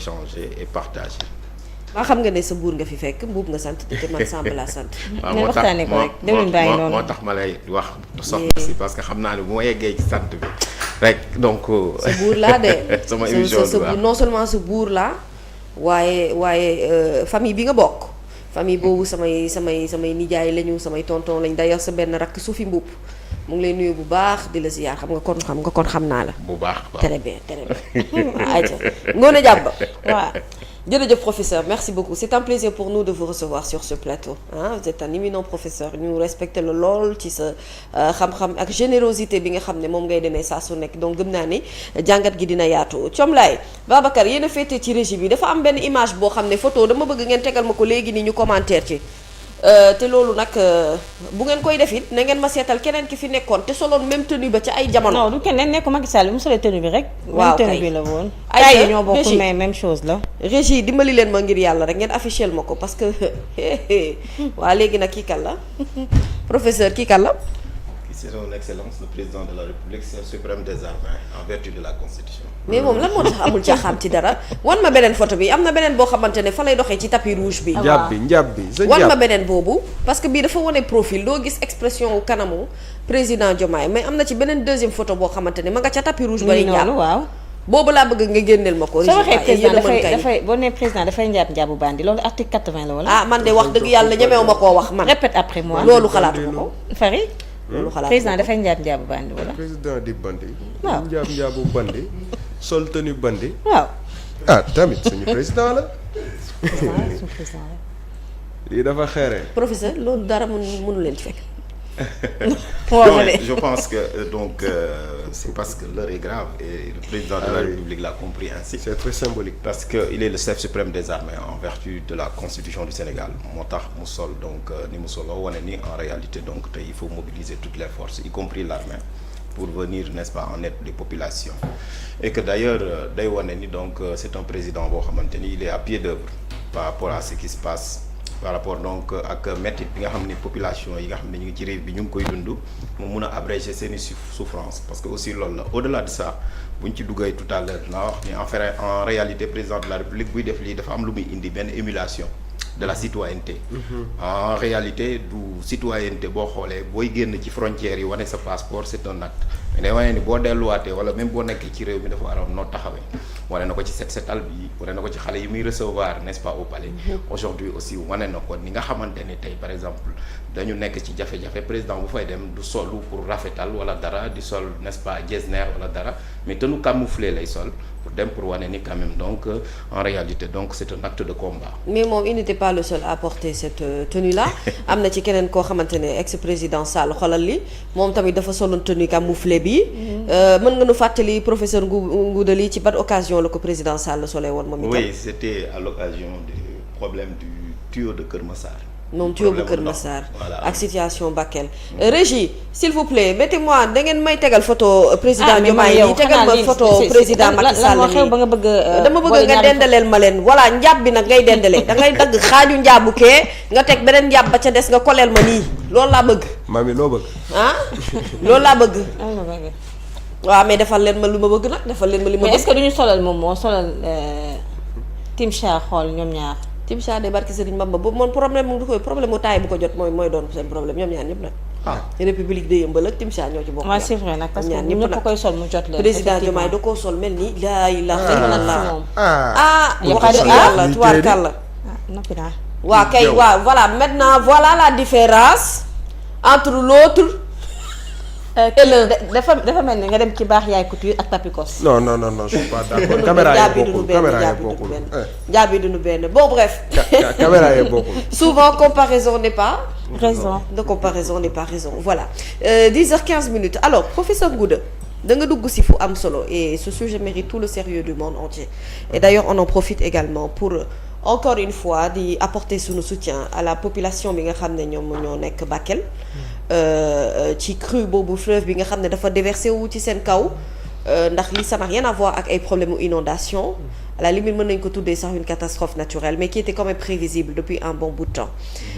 échanger et partager. maa xam nga ne sa buur nga fi fekk mbuub nga sant te man Samb laa sant. waaw mais waxtaanee ko rek déwén bàyyi noonu moo tax ma lay wax soxna si parce que xam naa ne bu ma yeggee ci sant bi rek donc. sa buur laa de. sama émission sa non seulement sa buur laa waaye famille bi nga bokk. famille boobu samay nijaay lañu samay tonton lañ d'ailleurs sa benn rakk su fi mbubb mu ngi lay nuyu bu baax di la ziyaar xam nga kon xam naa la. bu baax waaw très bien ayca Ngoné Diaba waaw. jërëjëf professeur merci beaucoup c'est un plaisir pour nous de vous recevoir sur ce plateau vous êtes un éminent professeur ñu respecté la lool ci sa xam-xam ak générosité bi nga xam ne moom ngay demee saa su nekk donc gëm naa ni jàngat gi dina yaatu Thiomlaye Babacar yéen a féetee ci régie bi dafa am benn image boo xam ne photo dama bëgg ngeen tegal ma ko léegi nii ñu commentaire ci te loolu nag bu ngeen koy def it na ngeen ma seetal keneen ki fi nekkoon te soloon même tenue ba ci ay jamono. non du keneen nekku Macky Sall mu solee tenue bi rek. waaw kay même tenue bi la woon. ay ñoo bokk mais même chose la. régie dimbali leen ma ngir yàlla rek ngeen affichel ma ko parce que waa léegi nag kii kan la professeur kii kan la. c'est son excellence le président de la République suprême des armées en vertu de la constitution. mais moom lan moo tax amul caaxaan ci dara wan ma beneen photo bi am na beneen boo xamante ne fa lay doxee ci tapis rouge bi. njàb bi wan ma beneen boobu parce que bii dafa wane profil doo gis expression wu kanamu président Diomaye mais am na ci beneen deuxième photo boo xamante ne ma nga ca tapis rouge. bari njàpp waaw. boobu laa bëgg nga génneel ma ko. soo waxee président dafay boo nee président dafay njaabu bandi loolu article 80 la wala. man de wax dëgg yàlla ñemewu ma koo wax man. répète après moi. loolu xalaatuma ko. Fari. loolu xalaat président dafay njaabu bandi wala. président di bandi. waaw njaabu bandi. sol tenue bandi. waaw. tamit suñu président la. suñu président la. lii dafa xeere. professeur loolu dara mënu leen ci fekk. Je pense que c'est parce que l'heure est grave et le président de la République l'a compris ainsi. C'est très symbolique. Parce qu'il est le chef suprême des armées en vertu de la constitution du Sénégal moo tax mu sol donc ni mu solo wane ni en réalité donc tey il faut mobiliser toutes les forces y compris l'armée pour venir n'est-ce pas en aide des populations et que d'ailleurs day wane ni donc c'est un président boo xamante ni il est à pied d'œuvre par rapport à ce qui se passe par rapport donc ak métti bi nga xam ne population yi nga xam ne ñu ngi ci réew bi ñu ngi koy dund mu mun a abréger seeni souffrance parce que aussi loolu la au-delà de ça bu ñu ci duggee tout à l'heure naa wax ni en réalité président de la République buy def lii dafa am lu muy indi benn émulation de la citoyenneté. En réalité du citoyenneté boo xoolee booy génn ci frontières yi wane sa passeport c'est un acte mais day wane ni boo delluwaatee wala même boo nekkee ci réew mi dafa war a noo taxawee wane na ko ci setal bi wane na ko ci xale yi muy recevoir n'est-ce pas au palais. Aujourd'hui aussi wane na ko ni nga xamante ni tey par exemple dañu nekk ci jafe-jafe président bu fay dem du solu pour rafetal wala dara di sol n'est-ce pas jesner wala dara mais tenue camouflée lay sol pour dem pour wane ni quand même donc en réalité donc c'est un acte de combat. mais moom il n'était pas le seul à porter cette tenue-là am na ci keneen koo xamante ne ex-président Sall xolal li moom tamit dafa soloon tenue camouflée bi. mën nga nu fàttali professeur Ngouda Ly ci ban occasion la ko président Sall solee woon moom itam. Oui, c'était à l'occasion du problème du tuyau de Keur Massar. moom tuyau bu Kër Massar ak situation Bakel. Régie s'il vous plaît mettez-moi da ngeen may tegal photo président Diomaye yi tegal ma photo président Macky Sall nii dama bëgg nga dendaleel ma leen voilà njaab bi nag ngay dendalee da ngay dagg xaaju njaabu kee nga teg beneen njaab ba ca des nga koleel ma nii loolu laa bëgg. mami loo bëgg. loolu laa bëgg. waaw mais defal leen ma lu ma bëgg nag defal leen ma li ma bëgg. mais est-ce que duñu solal moom moo solal Timcha xool ñoom ñaar. Timcha de barki Serigne Bamba boobu moom problème mu du koy problème mu taay bu ko jot mooy doon seen problème ñoom ñaar ñëpp nag. République de Yeumbeul ak Timcha ñoo ci bokk. waaw c'est vrai nag parce que ñëpp koy sol mu jot leen. président Diomaye da koo sol mel ni. laa ilaaha illallaah yàlla tubaarkàlla. noppi naa. waa kay waaw voilà maintenant voilà la différence entre l'autre dafa mel ni nga dem ci baax yaay couture ak papicos. non je suis pas d'accord. caméra yi bokkul jaabi duñu benn bon bref. caméra yi bokkul. souvent comparaison n'est pas raison. de comparaison n'est pas raison voilà 10h15 alors professeur Ngouda da nga dugg si fu am solo et ce sujet mérite tout le sérieux du monde entier et d'ailleurs on en profite également pour encore une fois di apporter sunu soutien à la population bi nga xam ne ñoom ñoo nekk Bakel ci crue boobu fleuve bi nga xam ne dafa déversé wu ci seen kaw ndax li ça n'a rien à voir ak ay problème u inondation à la limite mën nañ ko tuddee sax une catastrophe naturelle mais qui était quand même prévisible depuis un bon bout de temps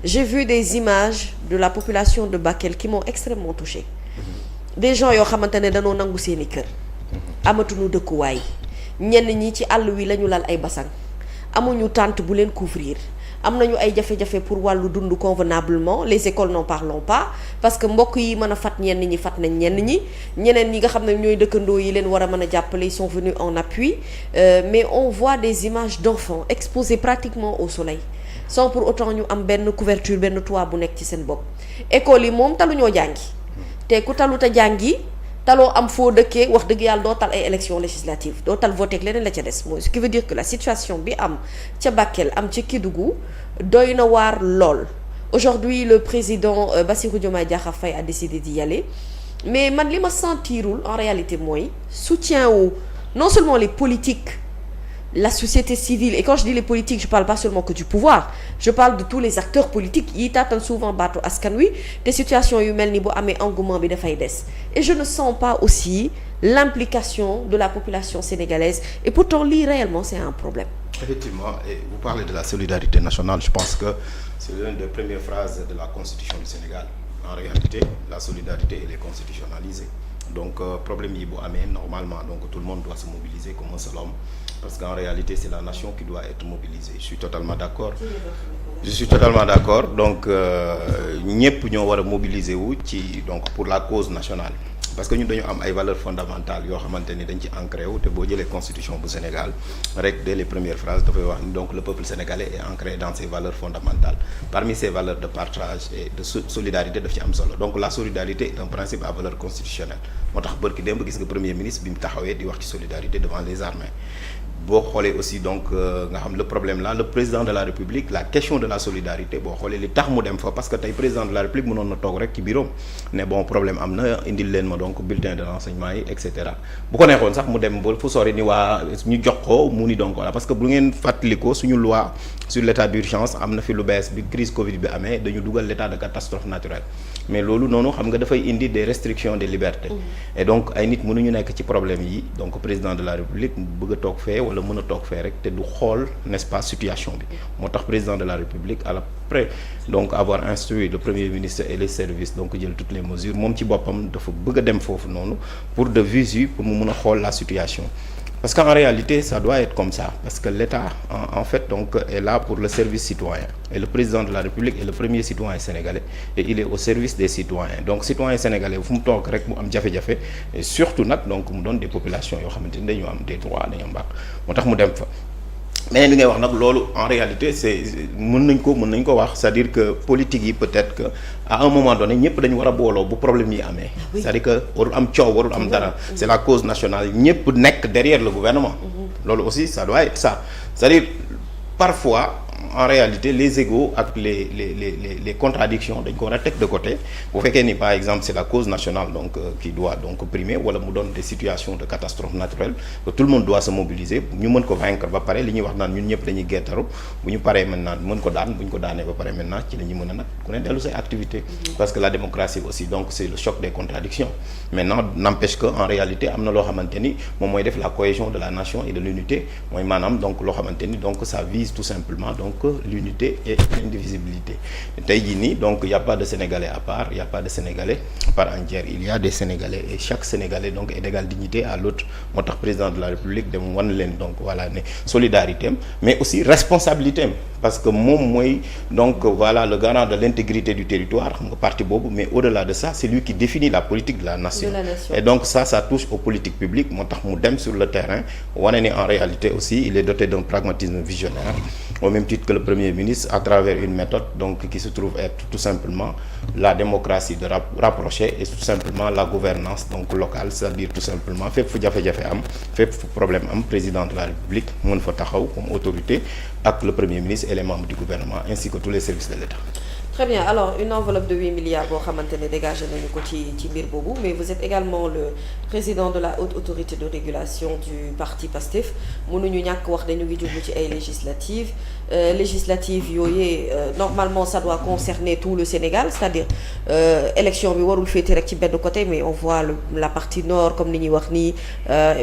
j'ai vu des images de la population de Bakel qui m'ont extrêmement touchée des gens yoo xamante ne dañoo nangu seeni kër amatuñu dëkkuwaay ñenn ñi ci àll wi la ñu lal ay basang amuñu tente bu leen couvrir am nañu ay jafe-jafe pour wàllu dund convenablement les écoles n'en parlons pas parce que mbokk yi mën a fat ñenn ñi fat nañ ñenn ñi ñeneen ñi nga xam ne ñooy dëkkandoo yi leen war a mën a jàppale ils sont venus en appui mais on voit des images d'enfants exposés pratiquement au soleil sans pour autant ñu am benn couverture benn toit bu nekk ci seen bopp école yi moom taluñoo jàngi te ku taluta jàngi taloo am foo dëkkee wax dëgg yàlla doo tal ay élections législatives doo tal voté ak leneen la ca des mooy ce qui veut dire que la situation bi am ca Bakel am ca Kédougou doy na waar lool aujourd'hui le président Bassirou Diomaye Diakhar Faye a décidé d'y aller mais man li ma sentirul en réalité mooy soutien wu non seulement les politiques la société civile et quand je dis les politiques je parle pas seulement que du pouvoir je parle de tous les acteurs politiques yi taataan souvent baatu askan wi te situation yu mel ni bu amee engouement bi dafay des et je ne sens pas aussi l'implication de la population sénégalaise et pourtant lii réellement c'est un problème. Effectivement, et vous parlez de la solidarité nationale, je pense que c'est l'une des premières phrases de la Constitution du Sénégal. En réalité, la solidarité elle est constitutionnalisée. Donc problème yi bu amee normalement donc tout le monde doit se mobiliser comme un seul homme parce qu'en réalité c'est la nation qui doit être mobilisée. Je suis totalement d'accord donc ñëpp ñoo war a mobiliser wu ci donc pour la cause nationale parce que ñun dañu am ay valeurs fondamentales yoo xamante ni dañ ci ancré wu te boo jëlee constitution bu Sénégal rek dès les premières phrases dafay wax ni donc le peuple sénégalais est ancré dans ses valeurs fondamentales parmi ces valeurs de partage et de solidarité daf ci am solo donc la solidarité est un principe à valeur constitutionnelle moo tax bërki démb gis nga premier ministre bi mu taxawee di wax ci solidarité devant les armées boo xoolee aussi donc nga xam le problème là le président de la république la question de la solidarité boo xoolee li tax mu dem fa parce que tey président de la république mënoon na toog rek ci bureau ne bon problème am na indil leen ma donc bulletin de renseignement yi et cetera bu ko neexoon sax mu dem ba fu sori ni waa ñu jox ko mu ni donc voilà parce que bu ngeen fàttalikoo suñu loi sur l' état d' urgence am na fi lu bees bi crise Covid bi amee dañu dugal l' état de catastrophe naturelle mais loolu noonu xam nga dafay indi des restrictions des libertés et donc ay nit mënuñu nekk ci problème yi donc président de la république bëgg a toog fee wala mën a toog fee rek te du xool n'est-ce pas situation bi moo tax président de la république après donc avoir instruit le premier ministre et les services donc jël toutes les mesures moom ci boppam dafa bëgg a dem foofu noonu pour de visu pour mu mën a xool la situation parce qu'en réalité ça doit être comme ça parce que l'État en fait donc est là pour le service citoyen et le président de la République est le premier citoyen sénégalais et il est au service des citoyens donc citoyen sénégalais fu mu toog rek mu am jafe-jafe et surtout nag donc mu doon des populations yoo xamante ni dañu am des droits dañu am baax moo tax mu dem fa mais li ngay wax nag loolu en réalité c'est mën nañ ko wax c'est-à-dire que politique yi peut-être que à un moment donné ñëpp dañu war a booloo bu problème yi amee c'est-à-dire que warul am coow warul am dara c'est la cause nationale ñëpp nekk derrière le gouvernement loolu aussi ça doit être ça c'est-à-dire parfois en réalité les égos ak les contradictions dañ ko war a teg de côté bu fekkee ni par exemple c'est la cause nationale donc qui doit donc primer wala mu doon des situations de catastrophe naturelle que tout le monde doit se mobiliser ñu mën ko vaincre ba pare li ñuy wax naan ñun ñëpp dañuy gertaru bu ñu paree maintenant mën ko daan bu ñu ko daanee ba pare maintenant ci la ñuy mën a nag ku ne dellu say activité parce que la démocratie aussi donc c'est le choc des contradictions maintenant n'empêche que en réalité am na loo xamante ni moom mooy def la cohésion de la nation et de l'unité mooy maanaam donc loo xamante ni donc ça vise tout simplement donc l'unité et l'indivisibilité tey jii nii donc il y a pas de Sénégalais à part il y a pas de Sénégalais à part entière il y a des Sénégalais et chaque Sénégalais donc est d'égale dignité à l'autre moo tax président de la République dem wan leen donc voilà ne solidarité am mais aussi responsabilité am parce que moom mooy donc voilà le garant de l'intégrité du territoire xam nga parti boobu mais au-delà de ça c'est lui qui définit la politique de la nation et donc ça touche aux politiques publiques moo tax mu dem sur le terrain wane ni en réalité aussi il est doté d'un pragmatisme visionnaire au même titre que le Premier ministre à travers une méthode donc qui se trouve être tout simplement la démocratie de rapprocher et tout simplement la gouvernance donc locale c'est-à-dire tout simplement fépp fu jafe-jafe am fépp fu problème am président de la République mën fa taxaw comme autorité ak le Premier ministre et les membres du gouvernement ainsi que tous les services de l'État. Très bien alors une enveloppe de 8 milliards boo xamante ne dégagé nañu ko ci mbir boobu mais vous êtes également le président de la haute autorité de régulation du parti PASTEF mënuñu ñàkk wax dañu ngi jublu ci ay législatives yooyu normalement ça doit concerner tout le Sénégal c'est-à-dire élection bi warul féete rek ci benn côté mais on voit la partie nord comme ni ñuy wax nii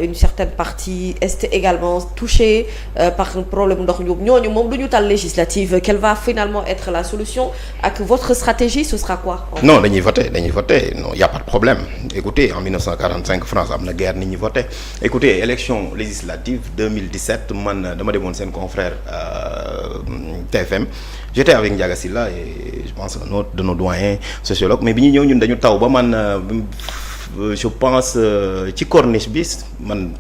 une certaine partie est également touchée par un problème ndox ñooñu moom du ñu tal législative quelle va finalement être la solution ak votre stratégie ce sera quoi? Non dañuy voter non y a pas de problème. Écoutez en 1945 France am na guerre nit ñi voter. Écoutez élection législative 2017 man dama demoon seen confrère TFM j'étais avec Ndiaga Sylla et je pense un autre de nos doyens sociologues mais bi ñu ñëw ñun dañu taw ba man je pense ci corniche bi man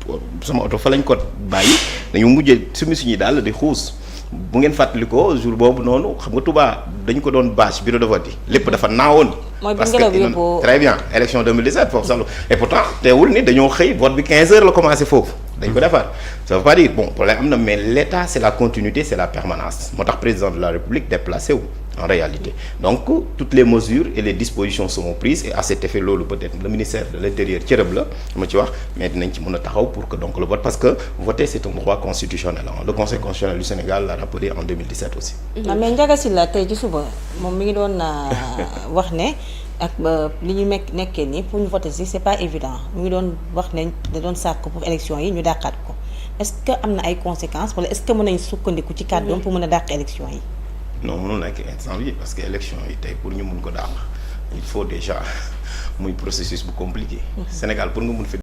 sama oto fa lañ ko bàyyi dañu mujjee suñuy daal di xuus. bu ngeen fàttalikoo jour boobu noonu xam nga Touba dañu ko doon bâche bureau de vote yi lépp dafa naawoon. parce que très bien élection 2017 foofu sax et pourtant teewul ni dañoo xëy vote bi 15h la commencé foofu. dañ ko defar ça veut pas dire bon problème am na mais l'État c'est la continuité c'est la permanence moo tax président de la République déplacé wu en réalité donc toutes les mesures et les dispositions seront prises et à cet effet loolu peut-être le ministère de l'Intérieur cërëb la ma ci wax mais dinañ ci mën a taxaw pour que donc le vote parce que voter c'est un droit constitutionnel le Conseil constitutionnel du Sénégal l'a rappelé en 2017 aussi. mais Ndiaga Sylla tey ci suba moom mi ngi doon wax ne ak li ñu nekkee nii pour ñu voter si c'est pas évident mu ngi doon wax ne da doon sàkk pour élection yi ñu dàqaat ko est-ce que am na ay conséquences wala est-ce que mën nañ sukkandiku ci kàddoom pour mën a dàq élection yi. non mënul nekk instant bi parce que élection yi tey pour ñu mun ko dàq il faut déjà muy processus bu compliqué. Sénégal pour nga mun fi